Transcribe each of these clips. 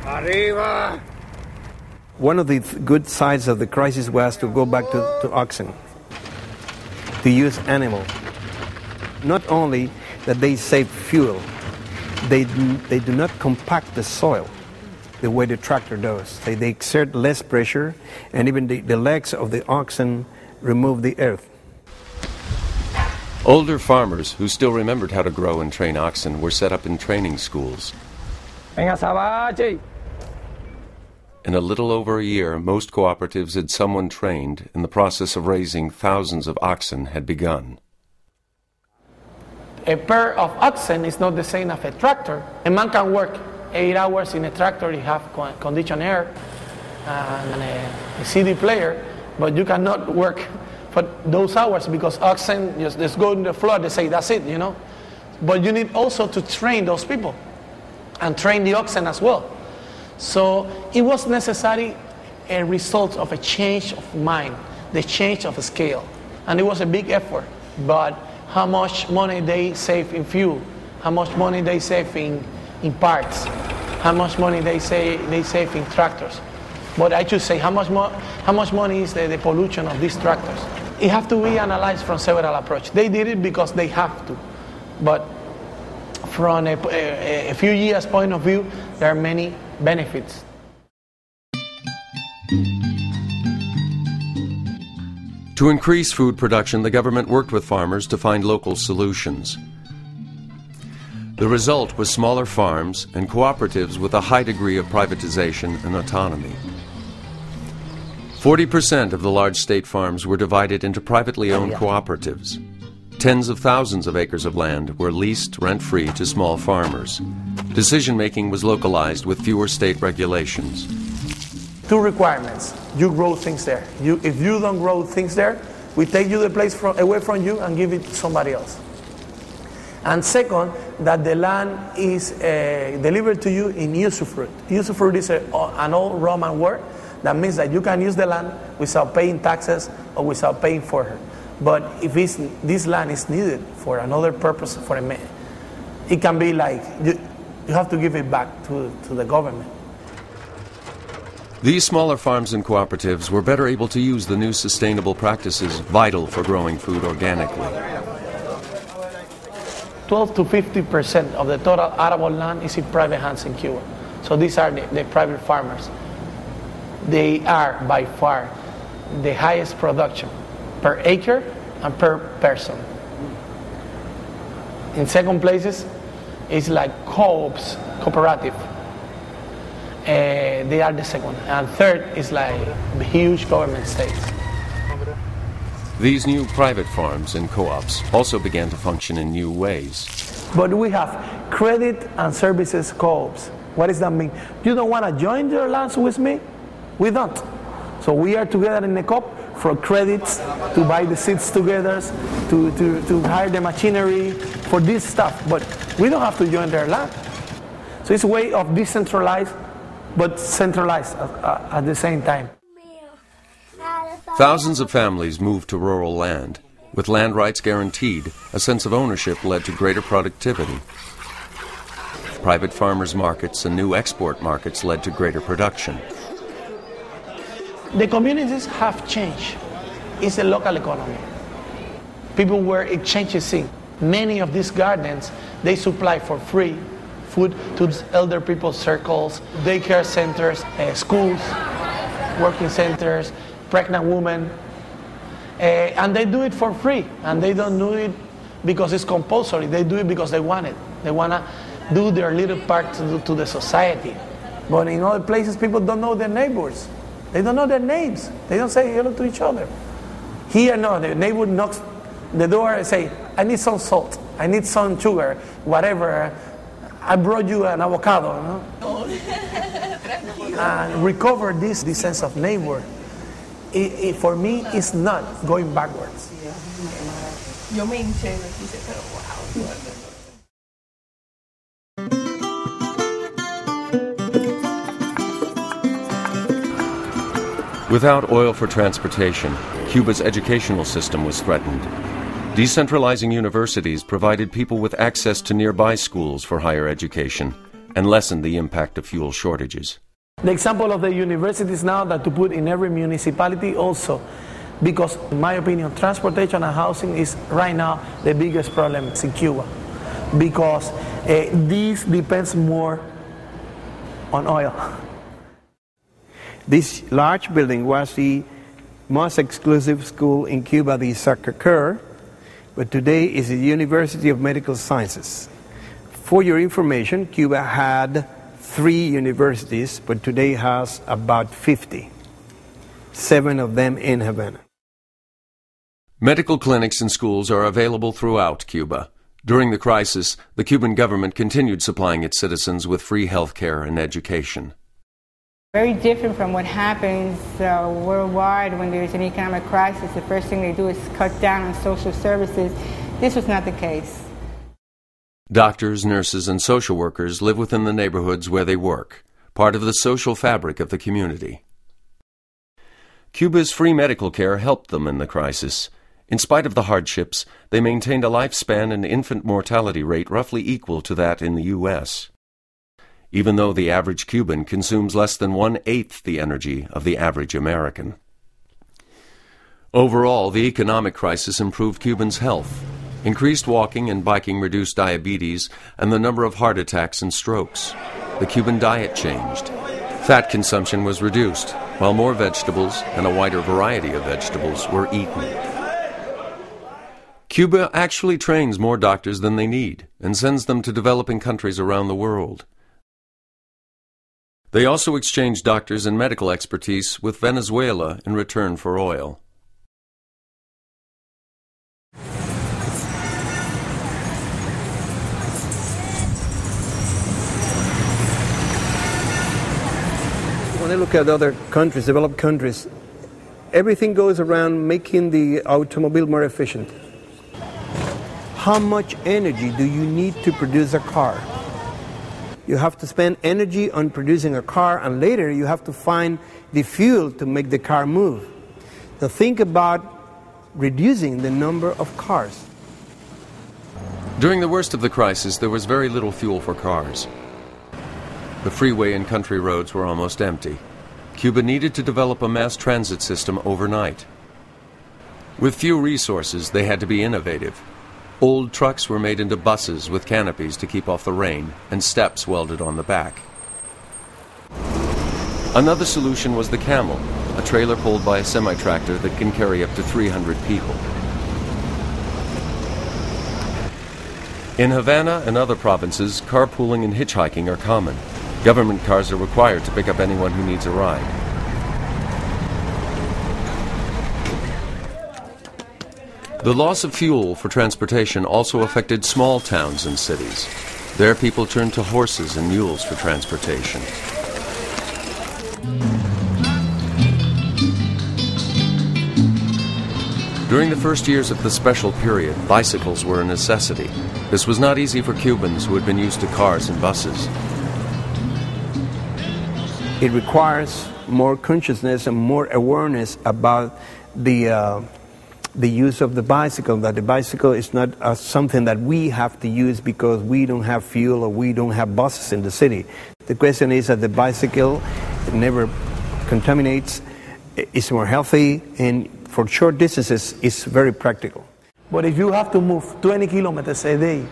Arriba! One of the good sides of the crisis was to go back to oxen, to use animal. Not only that they save fuel, they do not compact the soil the way the tractor does. They exert less pressure, and even the legs of the oxen remove the earth. Older farmers who still remembered how to grow and train oxen were set up in training schools. In a little over a year, most cooperatives had someone trained, and the process of raising thousands of oxen had begun. A pair of oxen is not the same as a tractor. A man can work 8 hours in a tractor, you have conditioned air and a CD player, but you cannot work for those hours because oxen just go on the floor, they say that's it, you know. But you need also to train those people and train the oxen as well. So it was necessary a result of a change of mind, the change of scale. And it was a big effort, but how much money they save in fuel, how much money they save in parts, how much money they save in tractors. But I should say how much money is the pollution of these tractors. It has to be analyzed from several approaches. They did it because they have to. But from a few years point of view, there are many benefits. To increase food production, the government worked with farmers to find local solutions. The result was smaller farms and cooperatives with a high degree of privatization and autonomy. 40% of the large state farms were divided into privately owned cooperatives. Tens of thousands of acres of land were leased rent-free to small farmers. Decision-making was localized with fewer state regulations. 2 requirements. You grow things there. If you don't grow things there, we take you the place away from you and give it to somebody else. And second, that the land is delivered to you in usufruct. Usufruct is an old Roman word that means that you can use the land without paying taxes or without paying for it. But if this land is needed for another purpose, it can be like you have to give it back to the government. These smaller farms and cooperatives were better able to use the new sustainable practices vital for growing food organically. 12 to 50% of the total arable land is in private hands in Cuba. So these are the private farmers. They are by far the highest production per acre and per person. In second places, it's like co-ops, cooperative. They are the second. And third is like huge government states. These new private farms and co-ops also began to function in new ways. But we have credit and services co-ops. What does that mean? You don't want to join your lands with me? We don't. So we are together in a co-op for credits, to buy the seeds together, to hire the machinery, for this stuff. But we don't have to join their land. So it's a way of decentralized, but centralized at the same time. Thousands of families moved to rural land. With land rights guaranteed, a sense of ownership led to greater productivity. Private farmers' markets and new export markets led to greater production. The communities have changed. It's a local economy. People were exchanging things. Many of these gardens, they supply for free food to elder people's circles, daycare centers, schools, working centers, pregnant women. And they do it for free. And they don't do it because it's compulsory. They do it because they want it. They want to do their little part to the society. But in other places, people don't know their neighbors. They don't know their names. They don't say hello to each other. Here, no, the neighbor knocks the door and say, I need some salt, I need some sugar, whatever. I brought you an avocado. No? And recover this sense of neighbor. For me, it's not going backwards. Without oil for transportation, Cuba's educational system was threatened. Decentralizing universities provided people with access to nearby schools for higher education, and lessened the impact of fuel shortages. The example of the universities now that to put in every municipality also, because in my opinion, transportation and housing is right now the biggest problem in Cuba, because this depends more on oil. This large building was the most exclusive school in Cuba, the Sacré-Cœur, but today is the University of Medical Sciences. For your information, Cuba had 3 universities, but today has about 50, 7 of them in Havana. Medical clinics and schools are available throughout Cuba. During the crisis, the Cuban government continued supplying its citizens with free health care and education. Very different from what happens worldwide when there's an economic crisis. The first thing they do is cut down on social services. This was not the case. Doctors, nurses, and social workers live within the neighborhoods where they work, part of the social fabric of the community. Cuba's free medical care helped them in the crisis. In spite of the hardships, they maintained a lifespan and infant mortality rate roughly equal to that in the U.S., even though the average Cuban consumes less than 1/8 the energy of the average American. Overall, the economic crisis improved Cubans' health. Increased walking and biking reduced diabetes and the number of heart attacks and strokes. The Cuban diet changed. Fat consumption was reduced, while more vegetables and a wider variety of vegetables were eaten. Cuba actually trains more doctors than they need and sends them to developing countries around the world. They also exchange doctors and medical expertise with Venezuela in return for oil. When I look at other countries, developed countries, everything goes around making the automobile more efficient. How much energy do you need to produce a car? You have to spend energy on producing a car, and later you have to find the fuel to make the car move. So think about reducing the number of cars. During the worst of the crisis, there was very little fuel for cars. The freeway and country roads were almost empty. Cuba needed to develop a mass transit system overnight. With few resources, they had to be innovative. Old trucks were made into buses with canopies to keep off the rain and steps welded on the back. Another solution was the camel, a trailer pulled by a semi-tractor that can carry up to 300 people. In Havana and other provinces, carpooling and hitchhiking are common. Government cars are required to pick up anyone who needs a ride. The loss of fuel for transportation also affected small towns and cities. There, people turned to horses and mules for transportation. During the first years of the special period, bicycles were a necessity. This was not easy for Cubans who had been used to cars and buses. It requires more consciousness and more awareness about the use of the bicycle, that the bicycle is not something that we have to use because we don't have fuel or we don't have buses in the city. The question is that the bicycle never contaminates, is more healthy, and for short distances is very practical. But if you have to move 20 kilometers a day,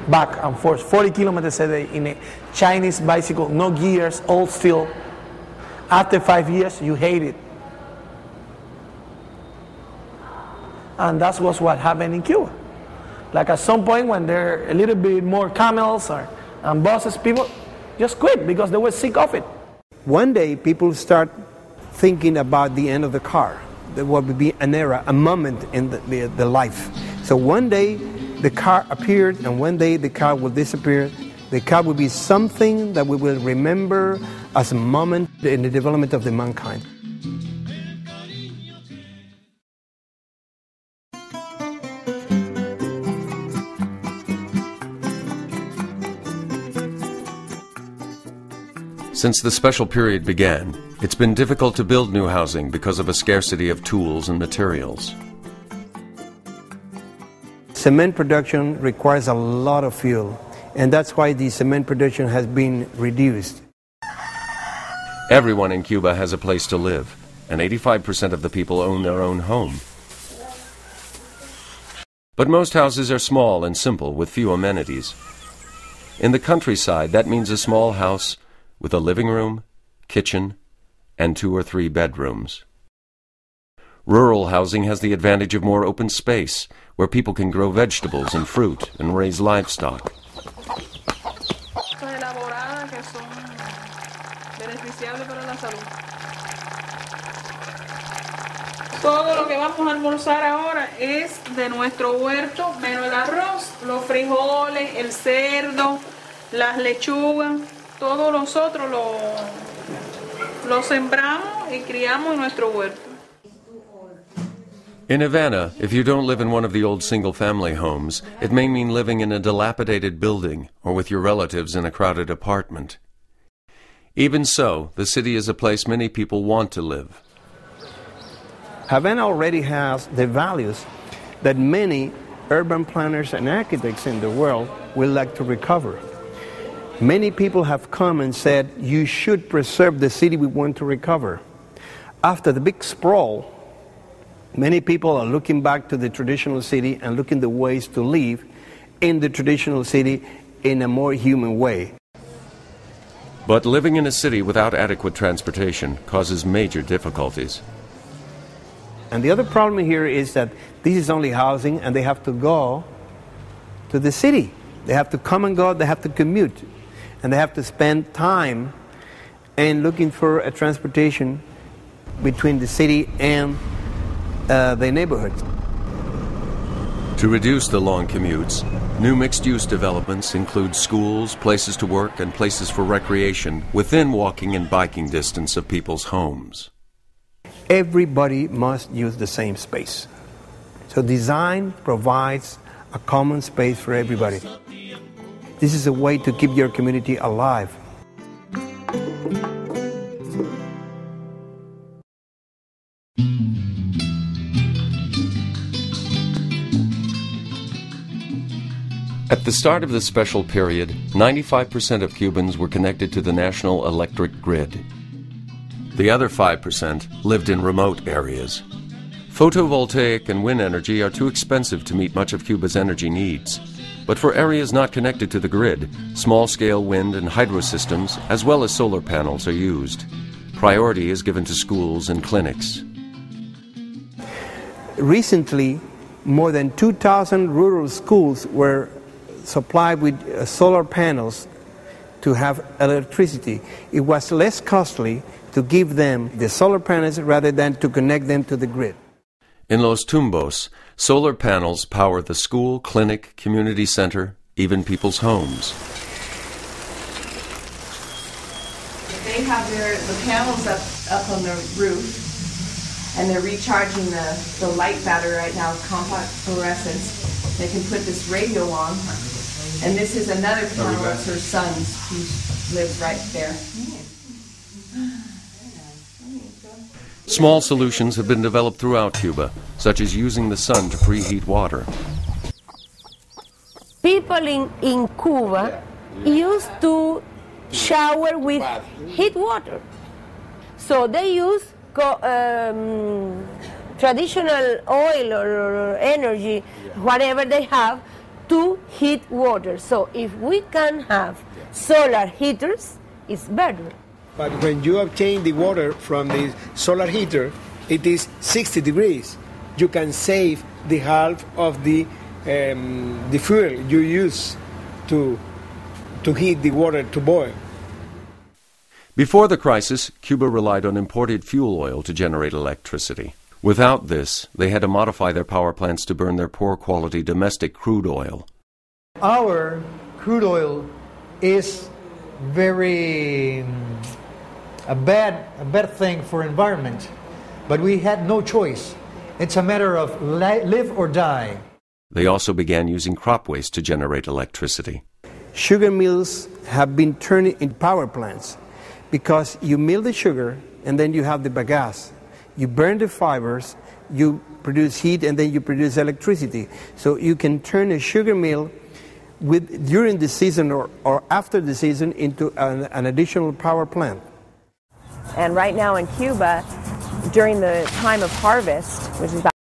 back and forth, 40 kilometers a day in a Chinese bicycle, no gears, all steel, after 5 years, you hate it. And that's what happened in Cuba. Like at some point when there are a little bit more camels and buses, people just quit because they were sick of it. One day people start thinking about the end of the car. There will be an era, a moment in the life. So one day the car appeared, and one day the car will disappear. The car will be something that we will remember as a moment in the development of the mankind. Since the special period began, it's been difficult to build new housing because of a scarcity of tools and materials. Cement production requires a lot of fuel. And that's why the cement production has been reduced. Everyone in Cuba has a place to live, and 85% of the people own their own home. But most houses are small and simple with few amenities. In the countryside, that means a small house with a living room, kitchen, and 2 or 3 bedrooms. Rural housing has the advantage of more open space, where people can grow vegetables and fruit and raise livestock. Todo lo que vamos a almorzar ahora es de nuestro huerto, menos el arroz, los frijoles, el cerdo, las lechugas, todo nosotros lo sembramos y criamos en nuestro huerto. In Havana, if you don't live in one of the old single-family homes, it may mean living in a dilapidated building or with your relatives in a crowded apartment. Even so, the city is a place many people want to live. Havana already has the values that many urban planners and architects in the world would like to recover. Many people have come and said, you should preserve the city we want to recover. After the big sprawl, many people are looking back to the traditional city and looking the ways to live in the traditional city in a more human way. But living in a city without adequate transportation causes major difficulties. And the other problem here is that this is only housing and they have to go to the city. They have to come and go, they have to commute. And they have to spend time in looking for a transportation between the city and the neighborhoods. To reduce the long commutes, new mixed-use developments include schools, places to work, and places for recreation within walking and biking distance of people's homes. Everybody must use the same space. So design provides a common space for everybody. This is a way to keep your community alive. At the start of this special period, 95% of Cubans were connected to the national electric grid. The other 5% lived in remote areas. Photovoltaic and wind energy are too expensive to meet much of Cuba's energy needs. But for areas not connected to the grid, small-scale wind and hydro systems, as well as solar panels, are used. Priority is given to schools and clinics. Recently, more than 2,000 rural schools were supplied with solar panels to have electricity. It was less costly to give them the solar panels rather than to connect them to the grid. In Los Tumbos, solar panels power the school, clinic, community center, even people's homes. They have the panels up on the roof, and they're recharging the light battery right now, compact fluorescence. They can put this radio on, and this is another panel. It's her son's, who lives right there. Small solutions have been developed throughout Cuba, such as using the sun to preheat water. People in Cuba used to shower with heat water. So they use traditional oil or energy, whatever they have, to heat water. So if we can have solar heaters, it's better. But when you obtain the water from the solar heater, it is 60 degrees. You can save the half of the fuel you use to heat the water to boil. Before the crisis, Cuba relied on imported fuel oil to generate electricity. Without this, they had to modify their power plants to burn their poor-quality domestic crude oil. Our crude oil is very a bad thing for environment, but we had no choice. It's a matter of live or die. They also began using crop waste to generate electricity. Sugar mills have been turned into power plants because you mill the sugar and then you have the bagasse. You burn the fibers, you produce heat, and then you produce electricity. So you can turn a sugar mill during the season or after the season into an additional power plant. And right now in Cuba, during the time of harvest, which is about